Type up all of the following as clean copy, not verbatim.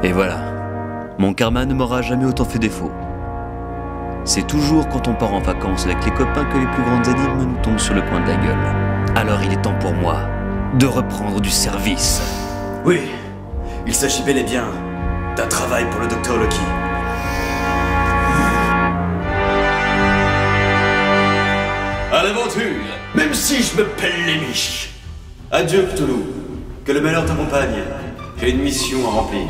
Et voilà, mon karma ne m'aura jamais autant fait défaut. C'est toujours quand on part en vacances avec les copains que les plus grandes énigmes nous tombent sur le coin de la gueule. Alors il est temps pour moi de reprendre du service. Oui, il s'agit bel et bien d'un travail pour le Dr. Lucky. À l'aventure, même si je me pèle les miches. Adieu Cthulhu, que le malheur t'accompagne. J'ai une mission à remplir.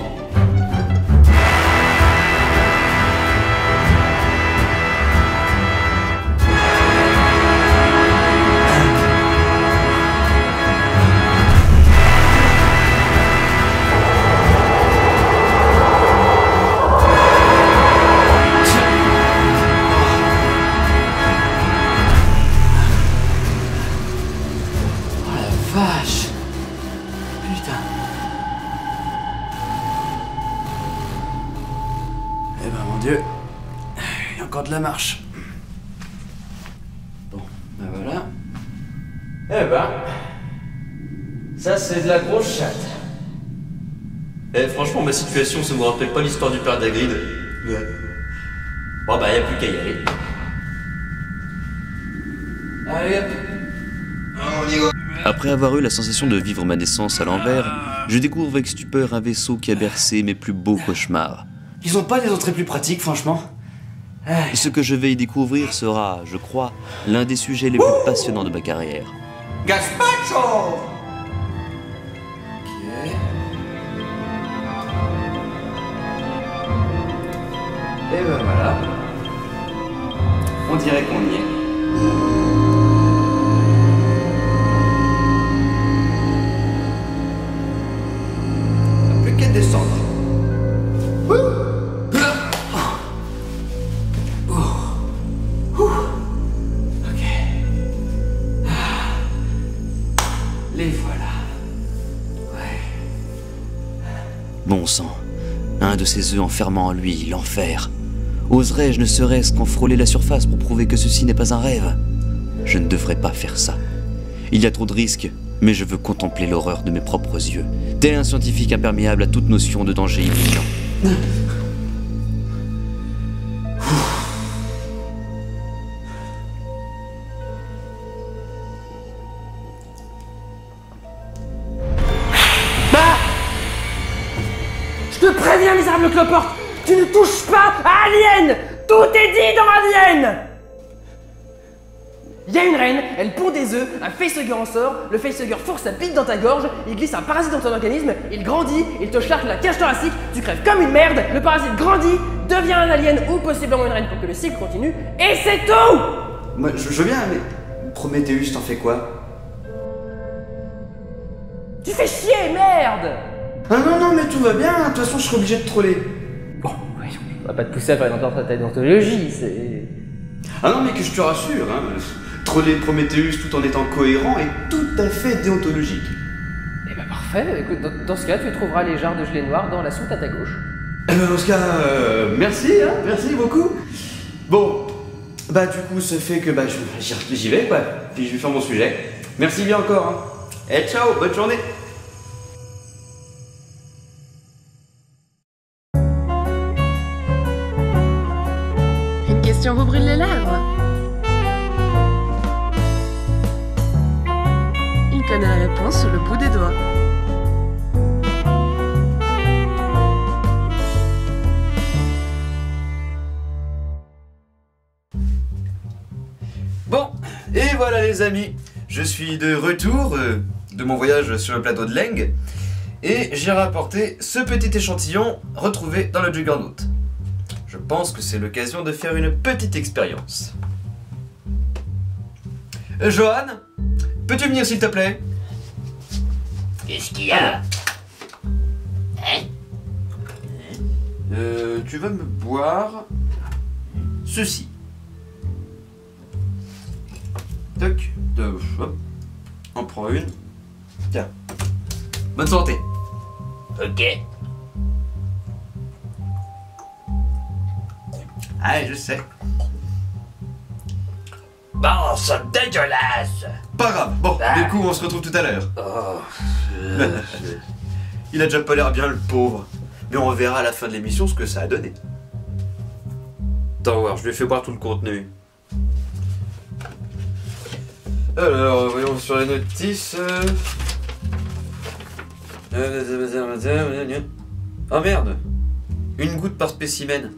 Vache! Putain! Eh ben mon Dieu, il y a encore de la marche. Bon, ben voilà. Eh ben, ça c'est de la grosse chatte. Eh franchement, ma situation, ça me rappelle pas l'histoire du père d'Hagrid. Ouais. Bon bah, y a plus qu'à y aller. Allez hop! On y va! Après avoir eu la sensation de vivre ma naissance à l'envers, je découvre avec stupeur un vaisseau qui a bercé mes plus beaux cauchemars. Ils ont pas des entrées plus pratiques, franchement? Ce que je vais y découvrir sera, je crois, l'un des sujets les plus passionnants de ma carrière. Gazpacho! Ok. Et ben voilà. On dirait qu'on y est. Descendre. Ok. Les voilà. Ouais. Bon sang, un de ces œufs enfermant en lui l'enfer. Oserais-je ne serait-ce qu'en frôler la surface pour prouver que ceci n'est pas un rêve? Je ne devrais pas faire ça. Il y a trop de risques, mais je veux contempler l'horreur de mes propres yeux, tel un scientifique imperméable à toute notion de danger imminent. Je te préviens, misérable cloporte, tu ne touches pas à Alien. Tout est dit dans Alien. Il y a une reine, elle pond des œufs, un facehugger en sort, le facehugger force sa bite dans ta gorge, il glisse un parasite dans ton organisme, il grandit, il te charque la cage thoracique, tu crèves comme une merde, le parasite grandit, devient un alien ou possiblement une reine pour que le cycle continue, et c'est tout. Moi, je veux bien, mais Prométhéeus, t'en fais quoi? Tu fais chier, merde. Ah non, mais tout va bien, de toute façon, je serai obligé de troller. Bon, voyons, on va pas te pousser à faire une entorse d'anthologie, c'est... Ah non, mais que je te rassure, hein, troller Prométhéeus tout en étant cohérent est tout à fait déontologique. Eh ben parfait, écoute, dans ce cas, tu trouveras les jarres de gelée noire dans la soute à ta gauche. Eh ben dans ce cas, merci, hein, merci beaucoup. Bon, bah du coup, ça fait que bah j'y vais, quoi, puis je vais faire mon sujet. Merci bien encore, hein. Et ciao, bonne journée. Une question vous brûle les lèvres? Il connaît la réponse sur le bout des doigts. Bon, et voilà les amis, je suis de retour de mon voyage sur le plateau de Leng, et j'ai rapporté ce petit échantillon retrouvé dans le Juggernaut. Je pense que c'est l'occasion de faire une petite expérience. Johan, peux-tu venir s'il te plaît? Qu'est-ce qu'il y a? Hein? Tu vas me boire ceci. Toc, hop, on prend une. Tiens. Bonne santé. Ok. Ah, je sais. Bon, c'est dégueulasse. Pas grave. Bon, Ah. du coup, on se retrouve tout à l'heure. Oh, Il a déjà pas l'air bien, le pauvre. Mais on verra à la fin de l'émission ce que ça a donné. Attends voir, je lui ai fait boire tout le contenu. Alors, voyons sur les notices. Oh merde! Une goutte par spécimen.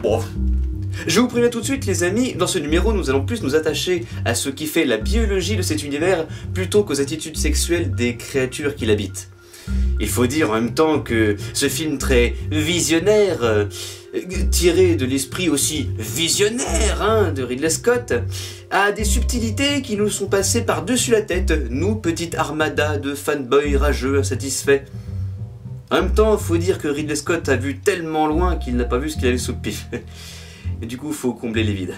Bon. Je vous préviens tout de suite les amis, dans ce numéro nous allons plus nous attacher à ce qui fait la biologie de cet univers plutôt qu'aux attitudes sexuelles des créatures qui l'habitent. Il faut dire en même temps que ce film très visionnaire, tiré de l'esprit aussi visionnaire de Ridley Scott, a des subtilités qui nous sont passées par-dessus la tête, nous, petite armada de fanboys rageux insatisfaits. En même temps, il faut dire que Ridley Scott a vu tellement loin qu'il n'a pas vu ce qu'il avait sous le pif. Et du coup, il faut combler les vides.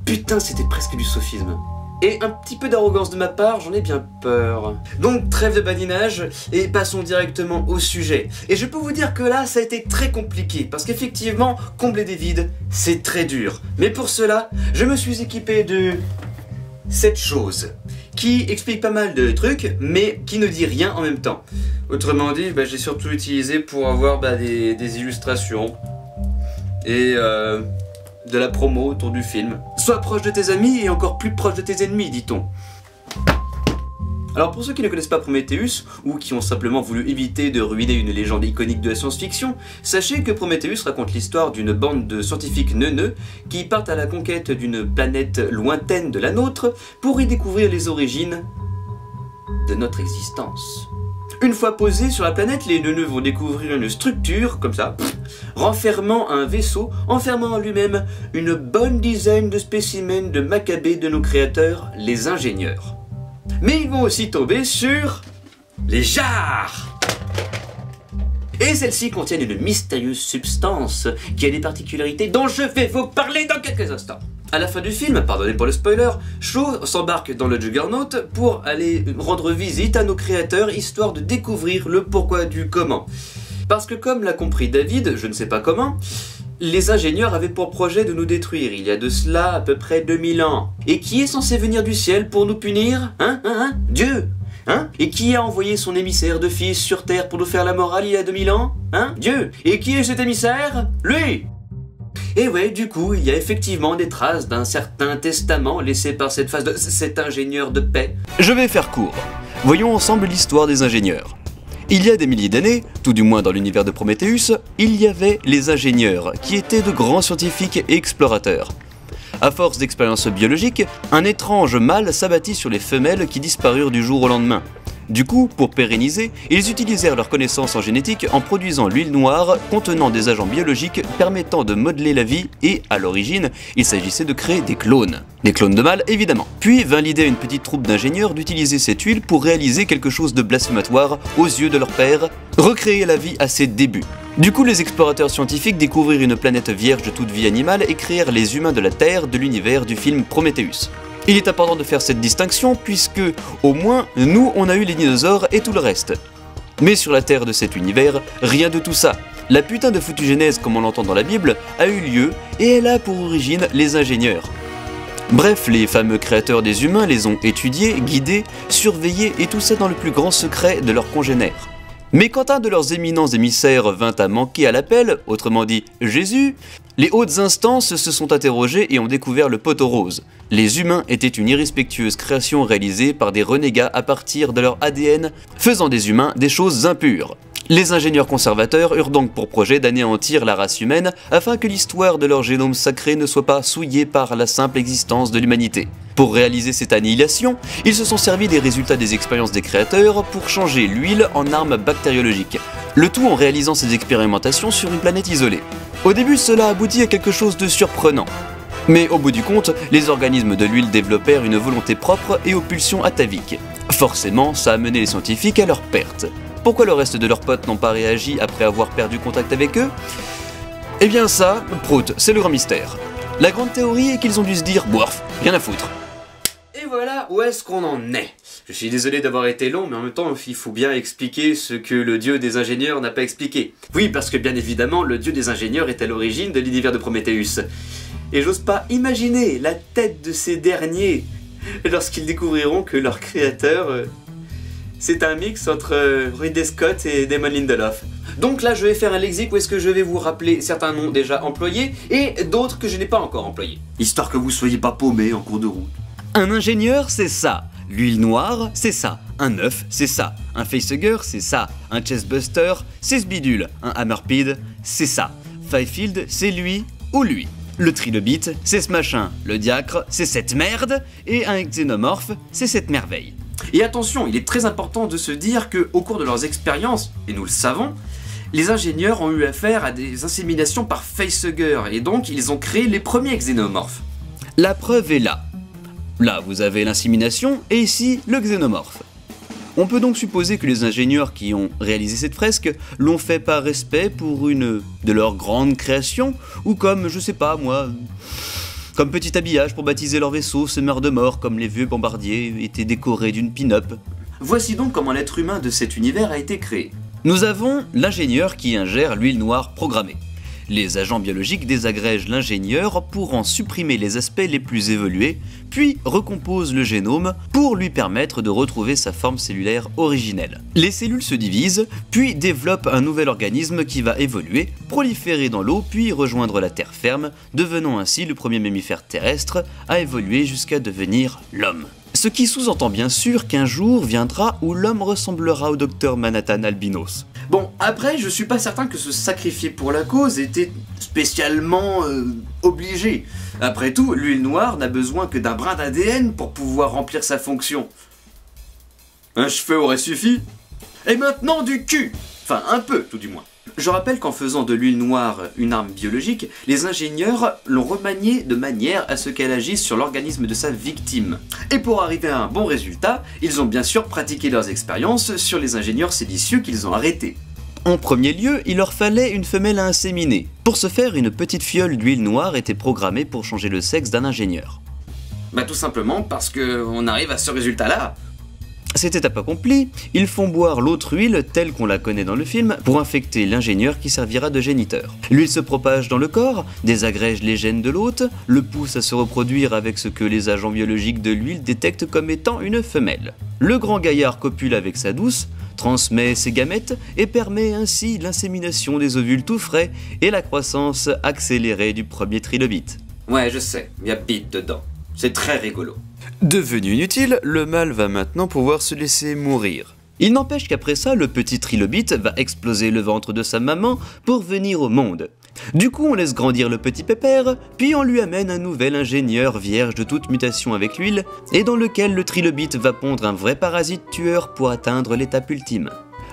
Putain, c'était presque du sophisme. Et un petit peu d'arrogance de ma part, j'en ai bien peur. Donc trêve de badinage et passons directement au sujet. Et je peux vous dire que là, ça a été très compliqué, parce qu'effectivement, combler des vides, c'est très dur. Mais pour cela, je me suis équipé de cette chose, qui explique pas mal de trucs, mais qui ne dit rien en même temps. Autrement dit, j'ai surtout utilisé pour avoir des illustrations. Et de la promo autour du film. Sois proche de tes amis et encore plus proche de tes ennemis, dit-on. Alors pour ceux qui ne connaissent pas Prometheus, ou qui ont simplement voulu éviter de ruiner une légende iconique de la science-fiction, sachez que Prometheus raconte l'histoire d'une bande de scientifiques neuneux qui partent à la conquête d'une planète lointaine de la nôtre pour y découvrir les origines de notre existence. Une fois posés sur la planète, les neuneux vont découvrir une structure, comme ça, renfermant un vaisseau, enfermant en lui-même une bonne dizaine de spécimens de macabées de nos créateurs, les ingénieurs. Mais ils vont aussi tomber sur les jarres. Et celles-ci contiennent une mystérieuse substance qui a des particularités dont je vais vous parler dans quelques instants. À la fin du film, pardonnez pour le spoiler, Shaw s'embarque dans le Juggernaut pour aller rendre visite à nos créateurs histoire de découvrir le pourquoi du comment. Parce que comme l'a compris David, je ne sais pas comment, les ingénieurs avaient pour projet de nous détruire il y a de cela à peu près 2000 ans. Et qui est censé venir du ciel pour nous punir? Dieu! Et qui a envoyé son émissaire de fils sur Terre pour nous faire la morale il y a 2000 ans? Dieu! Et qui est cet émissaire? Lui! Et ouais, du coup, il y a effectivement des traces d'un certain testament laissé par cette phase de cet ingénieur de paix. Je vais faire court. Voyons ensemble l'histoire des ingénieurs. Il y a des milliers d'années, tout du moins dans l'univers de Prometheus, il y avait les ingénieurs, qui étaient de grands scientifiques et explorateurs. À force d'expériences biologiques, un étrange mâle s'abattit sur les femelles qui disparurent du jour au lendemain. Du coup, pour pérenniser, ils utilisèrent leurs connaissances en génétique en produisant l'huile noire contenant des agents biologiques permettant de modeler la vie et, à l'origine, il s'agissait de créer des clones. Des clones de mâles, évidemment. Puis vint l'idée à une petite troupe d'ingénieurs d'utiliser cette huile pour réaliser quelque chose de blasphématoire aux yeux de leur père, recréer la vie à ses débuts. Du coup, les explorateurs scientifiques découvrirent une planète vierge de toute vie animale et créèrent les humains de la Terre de l'univers du film Prometheus. Il est important de faire cette distinction puisque, au moins, nous on a eu les dinosaures et tout le reste. Mais sur la Terre de cet univers, rien de tout ça. La putain de foutue genèse comme on l'entend dans la Bible a eu lieu et elle a pour origine les ingénieurs. Bref, les fameux créateurs des humains les ont étudiés, guidés, surveillés et tout ça dans le plus grand secret de leurs congénères. Mais quand un de leurs éminents émissaires vint à manquer à l'appel, autrement dit Jésus, les hautes instances se sont interrogées et ont découvert le poteau rose. Les humains étaient une irrespectueuse création réalisée par des renégats à partir de leur ADN, faisant des humains des choses impures. Les ingénieurs conservateurs eurent donc pour projet d'anéantir la race humaine afin que l'histoire de leur génome sacré ne soit pas souillée par la simple existence de l'humanité. Pour réaliser cette annihilation, ils se sont servis des résultats des expériences des créateurs pour changer l'huile en arme bactériologique, le tout en réalisant ces expérimentations sur une planète isolée. Au début, cela aboutit à quelque chose de surprenant. Mais au bout du compte, les organismes de l'huile développèrent une volonté propre et aux pulsions ataviques. Forcément, ça a mené les scientifiques à leur perte. Pourquoi le reste de leurs potes n'ont pas réagi après avoir perdu contact avec eux? Eh bien ça, prout, c'est le grand mystère. La grande théorie est qu'ils ont dû se dire « bourf, rien à foutre ». Et voilà où est-ce qu'on en est. Je suis désolé d'avoir été long, mais en même temps, il faut bien expliquer ce que le dieu des ingénieurs n'a pas expliqué. Oui, parce que bien évidemment, le dieu des ingénieurs est à l'origine de l'univers de Prometheus. Et j'ose pas imaginer la tête de ces derniers lorsqu'ils découvriront que leur créateur... c'est un mix entre Ridley Scott et Damon Lindelof. Donc là je vais faire un lexique où est-ce que je vais vous rappeler certains noms déjà employés et d'autres que je n'ai pas encore employés. Histoire que vous soyez pas paumés en cours de route. Un ingénieur, c'est ça. L'huile noire, c'est ça. Un œuf, c'est ça. Un facehugger, c'est ça. Un chestbuster, c'est ce bidule. Un hammerpid, c'est ça. Fifield, c'est lui ou lui. Le trilobite, c'est ce machin. Le diacre, c'est cette merde. Et un xénomorphe, c'est cette merveille. Et attention, il est très important de se dire qu'au cours de leurs expériences, et nous le savons, les ingénieurs ont eu affaire à des inséminations par facehugger, et donc ils ont créé les premiers xénomorphes. La preuve est là. Là, vous avez l'insémination, et ici, le xénomorphe. On peut donc supposer que les ingénieurs qui ont réalisé cette fresque l'ont fait par respect pour une de leurs grandes créations, ou comme, je sais pas moi, comme petit habillage pour baptiser leur vaisseau semeur de mort, comme les vieux bombardiers étaient décorés d'une pin-up. Voici donc comment l'être humain de cet univers a été créé. Nous avons l'ingénieur qui ingère l'huile noire programmée. Les agents biologiques désagrègent l'ingénieur pour en supprimer les aspects les plus évolués, puis recomposent le génome pour lui permettre de retrouver sa forme cellulaire originelle. Les cellules se divisent, puis développent un nouvel organisme qui va évoluer, proliférer dans l'eau, puis rejoindre la terre ferme, devenant ainsi le premier mammifère terrestre à évoluer jusqu'à devenir l'homme. Ce qui sous-entend bien sûr qu'un jour viendra où l'homme ressemblera au docteur Manhattan Albinos. Bon, après, je suis pas certain que se sacrifier pour la cause était spécialement obligé. Après tout, l'huile noire n'a besoin que d'un brin d'ADN pour pouvoir remplir sa fonction. Un cheveu aurait suffi. Et maintenant du cul. Enfin, un peu, tout du moins. Je rappelle qu'en faisant de l'huile noire une arme biologique, les ingénieurs l'ont remaniée de manière à ce qu'elle agisse sur l'organisme de sa victime. Et pour arriver à un bon résultat, ils ont bien sûr pratiqué leurs expériences sur les ingénieurs séditieux qu'ils ont arrêtés. En premier lieu, il leur fallait une femelle à inséminer. Pour ce faire, une petite fiole d'huile noire était programmée pour changer le sexe d'un ingénieur. Bah tout simplement parce qu'on arrive à ce résultat-là. Cette étape accomplie, ils font boire l'autre huile telle qu'on la connaît dans le film pour infecter l'ingénieur qui servira de géniteur. L'huile se propage dans le corps, désagrège les gènes de l'hôte, le pousse à se reproduire avec ce que les agents biologiques de l'huile détectent comme étant une femelle. Le grand gaillard copule avec sa douce, transmet ses gamètes et permet ainsi l'insémination des ovules tout frais et la croissance accélérée du premier trilobite. Ouais, je sais, il y a bite dedans. C'est très rigolo. Devenu inutile, le mâle va maintenant pouvoir se laisser mourir. Il n'empêche qu'après ça, le petit trilobite va exploser le ventre de sa maman pour venir au monde. Du coup, on laisse grandir le petit pépère, puis on lui amène un nouvel ingénieur vierge de toute mutation avec l'huile, et dans lequel le trilobite va pondre un vrai parasite tueur pour atteindre l'étape ultime.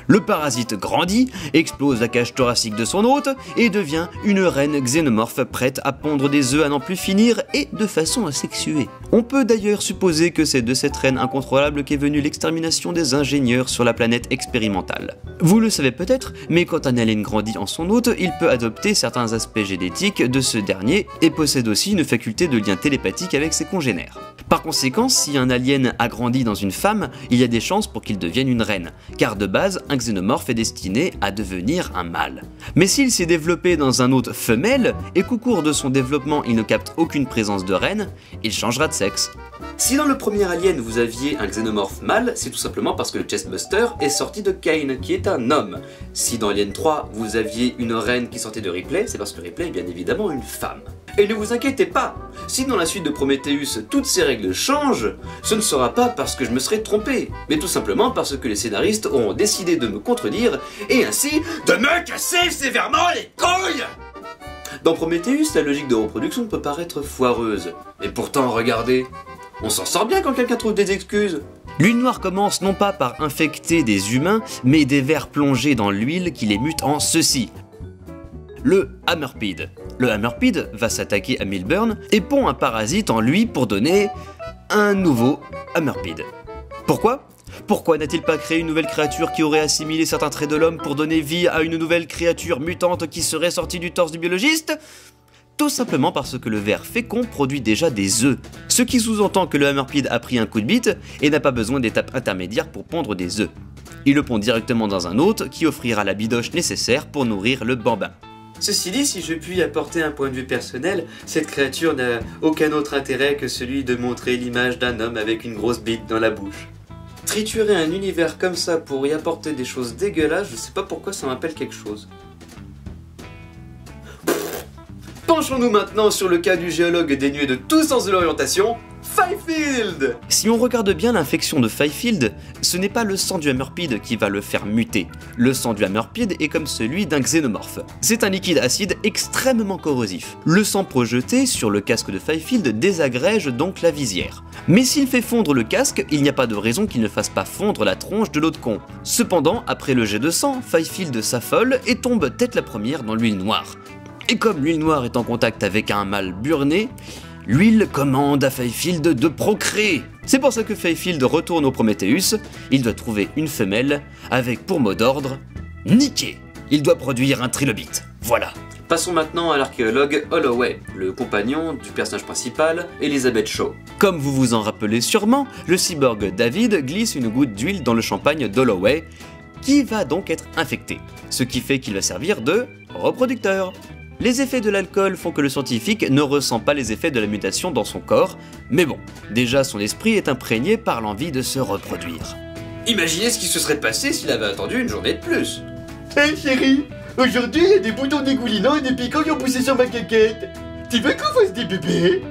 Le parasite grandit, explose la cage thoracique de son hôte et devient une reine xénomorphe prête à pondre des œufs à n'en plus finir et de façon asexuée. On peut d'ailleurs supposer que c'est de cette reine incontrôlable qu'est venue l'extermination des ingénieurs sur la planète expérimentale. Vous le savez peut-être, mais quand un alien grandit en son hôte, il peut adopter certains aspects génétiques de ce dernier et possède aussi une faculté de lien télépathique avec ses congénères. Par conséquent, si un alien a grandi dans une femme, il y a des chances pour qu'il devienne une reine, car de base, un xénomorphe est destiné à devenir un mâle. Mais s'il s'est développé dans un hôte femelle, et qu'au cours de son développement il ne capte aucune présence de reine, il changera de sexe. Si dans le premier Alien vous aviez un xénomorphe mâle, c'est tout simplement parce que le Chestbuster est sorti de Kane, qui est un homme. Si dans Alien 3 vous aviez une reine qui sortait de Ripley, c'est parce que Ripley est bien évidemment une femme. Et ne vous inquiétez pas, si dans la suite de Prometheus toutes ces règles changent, ce ne sera pas parce que je me serai trompé, mais tout simplement parce que les scénaristes auront décidé de me contredire, et ainsi de me casser sévèrement les couilles. Dans Prometheus, la logique de reproduction peut paraître foireuse, et pourtant regardez, on s'en sort bien quand quelqu'un trouve des excuses. L'huile noire commence non pas par infecter des humains, mais des vers plongés dans l'huile qui les mute en ceci. Le hammerpid. Le hammerpid va s'attaquer à Milburn et pond un parasite en lui pour donner un nouveau hammerpid. Pourquoi ? Pourquoi n'a-t-il pas créé une nouvelle créature qui aurait assimilé certains traits de l'homme pour donner vie à une nouvelle créature mutante qui serait sortie du torse du biologiste ? Tout simplement parce que le ver fécond produit déjà des œufs, ce qui sous-entend que le hammerpid a pris un coup de bite et n'a pas besoin d'étape intermédiaire pour pondre des œufs. Il le pond directement dans un hôte qui offrira la bidoche nécessaire pour nourrir le bambin. Ceci dit, si je puis apporter un point de vue personnel, cette créature n'a aucun autre intérêt que celui de montrer l'image d'un homme avec une grosse bite dans la bouche. Triturer un univers comme ça pour y apporter des choses dégueulasses, je sais pas pourquoi ça m'appelle quelque chose. Penchons-nous maintenant sur le cas du géologue dénué de tout sens de l'orientation, Fifield. Si on regarde bien l'infection de Fifield, ce n'est pas le sang du Hammerpid qui va le faire muter. Le sang du Hammerpid est comme celui d'un xénomorphe. C'est un liquide acide extrêmement corrosif. Le sang projeté sur le casque de Fifield désagrège donc la visière. Mais s'il fait fondre le casque, il n'y a pas de raison qu'il ne fasse pas fondre la tronche de l'autre con. Cependant, après le jet de sang, Fifield s'affole et tombe tête la première dans l'huile noire. Et comme l'huile noire est en contact avec un mâle burné, l'huile commande à Fifield de procréer. C'est pour ça que Fifield retourne au Prometheus, il doit trouver une femelle avec pour mot d'ordre « niquer ». Il doit produire un trilobite. Voilà. Passons maintenant à l'archéologue Holloway, le compagnon du personnage principal, Elizabeth Shaw. Comme vous vous en rappelez sûrement, le cyborg David glisse une goutte d'huile dans le champagne d'Holloway, qui va donc être infecté, ce qui fait qu'il va servir de reproducteur. Les effets de l'alcool font que le scientifique ne ressent pas les effets de la mutation dans son corps, mais bon, déjà son esprit est imprégné par l'envie de se reproduire. Imaginez ce qui se serait passé s'il avait attendu une journée de plus. Hey chérie, aujourd'hui il y a des boutons dégoulinants et des piquants qui ont poussé sur ma caquette. Tu veux qu'on fasse des bébés?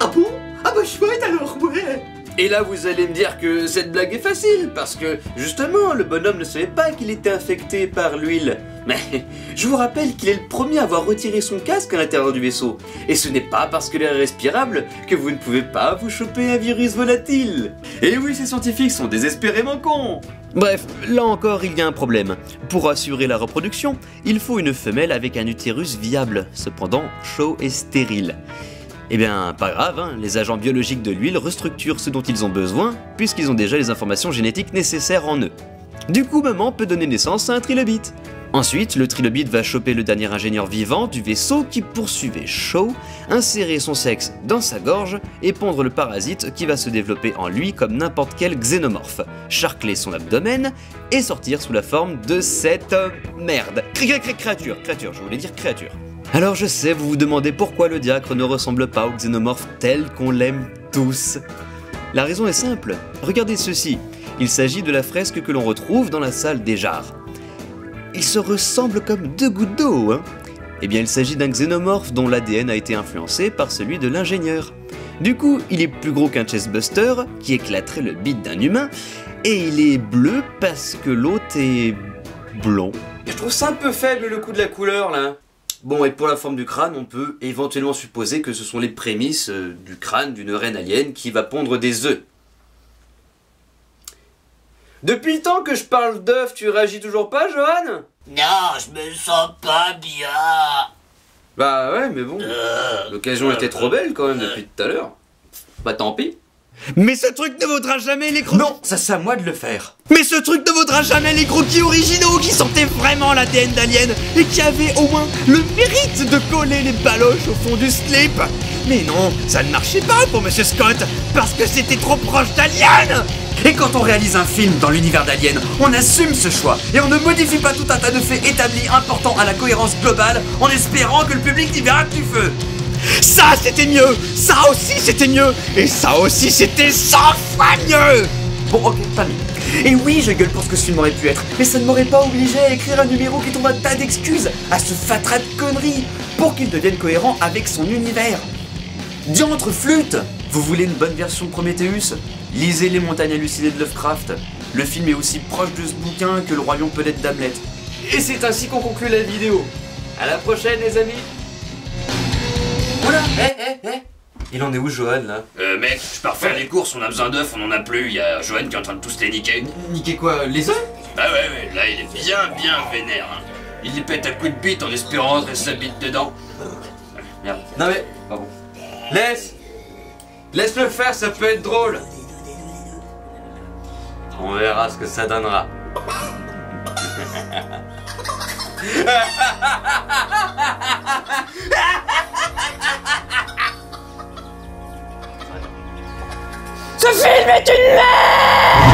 Ah bon? Ah bah chouette alors, ouais. Et là vous allez me dire que cette blague est facile, parce que justement le bonhomme ne savait pas qu'il était infecté par l'huile. Mais je vous rappelle qu'il est le premier à avoir retiré son casque à l'intérieur du vaisseau. Et ce n'est pas parce que l'air est respirable que vous ne pouvez pas vous choper un virus volatile. Et oui, ces scientifiques sont désespérément cons. Bref, là encore il y a un problème. Pour assurer la reproduction, il faut une femelle avec un utérus viable. Cependant, Shaw est stérile. Eh bien, pas grave, hein, les agents biologiques de l'huile restructurent ce dont ils ont besoin, puisqu'ils ont déjà les informations génétiques nécessaires en eux. Du coup, maman peut donner naissance à un trilobite. Ensuite, le trilobite va choper le dernier ingénieur vivant du vaisseau qui poursuivait Shaw, insérer son sexe dans sa gorge et pondre le parasite qui va se développer en lui comme n'importe quel xénomorphe, charcler son abdomen et sortir sous la forme de cette merde. Créature, je voulais dire créature. Alors je sais, vous vous demandez pourquoi le diacre ne ressemble pas au xénomorphe tel qu'on l'aime tous. La raison est simple, regardez ceci, il s'agit de la fresque que l'on retrouve dans la salle des jarres. Ils se ressemblent comme deux gouttes d'eau, hein. Eh bien il s'agit d'un xénomorphe dont l'ADN a été influencé par celui de l'ingénieur. Du coup, il est plus gros qu'un chestbuster, qui éclaterait le bide d'un humain, et il est bleu parce que l'autre est blond. Je trouve ça un peu faible le coup de la couleur là. Bon, et pour la forme du crâne, on peut éventuellement supposer que ce sont les prémices du crâne d'une reine alien qui va pondre des œufs. Depuis le temps que je parle d'œufs, tu réagis toujours pas, Johan? Non, je me sens pas bien. Bah ouais, mais bon, l'occasion était trop belle quand même depuis tout à l'heure. Bah tant pis. Mais ce truc ne vaudra jamais les croquis. Non, ça c'est à moi de le faire. Mais ce truc ne vaudra jamais les croquis originaux qui sentaient vraiment l'ADN d'Alien et qui avaient au moins le mérite de coller les baloches au fond du slip. Mais non, ça ne marchait pas pour Monsieur Scott parce que c'était trop proche d'Alien. Et quand on réalise un film dans l'univers d'Alien, on assume ce choix et on ne modifie pas tout un tas de faits établis importants à la cohérence globale en espérant que le public n'y verra que du feu. Ça c'était mieux, ça aussi c'était mieux, et ça aussi c'était 100 fois mieux. Bon ok, pas mieux. Et oui, je gueule pour ce que ce film aurait pu être, mais ça ne m'aurait pas obligé à écrire un numéro qui tombe un tas d'excuses à ce fatras de conneries pour qu'il devienne cohérent avec son univers. Diantre flûte! Vous voulez une bonne version de Prometheus? Lisez Les Montagnes hallucinées de Lovecraft. Le film est aussi proche de ce bouquin que le royaume peut-être d'Hamlet. Et c'est ainsi qu'on conclut la vidéo. À la prochaine les amis. Oula, Il en est où Johan là? Mec, je pars faire les courses, on a besoin d'œufs, on en a plus, y a Johan qui est en train de tous les niquer. Niquer quoi? Les œufs? Bah ouais, là il est bien vénère. Hein. Il les pète à coups de bite en espérant rentrer sa bite dedans. Merde. Non mais, pardon. Laisse-le faire, ça peut être drôle. On verra ce que ça donnera. Ce film est une merde!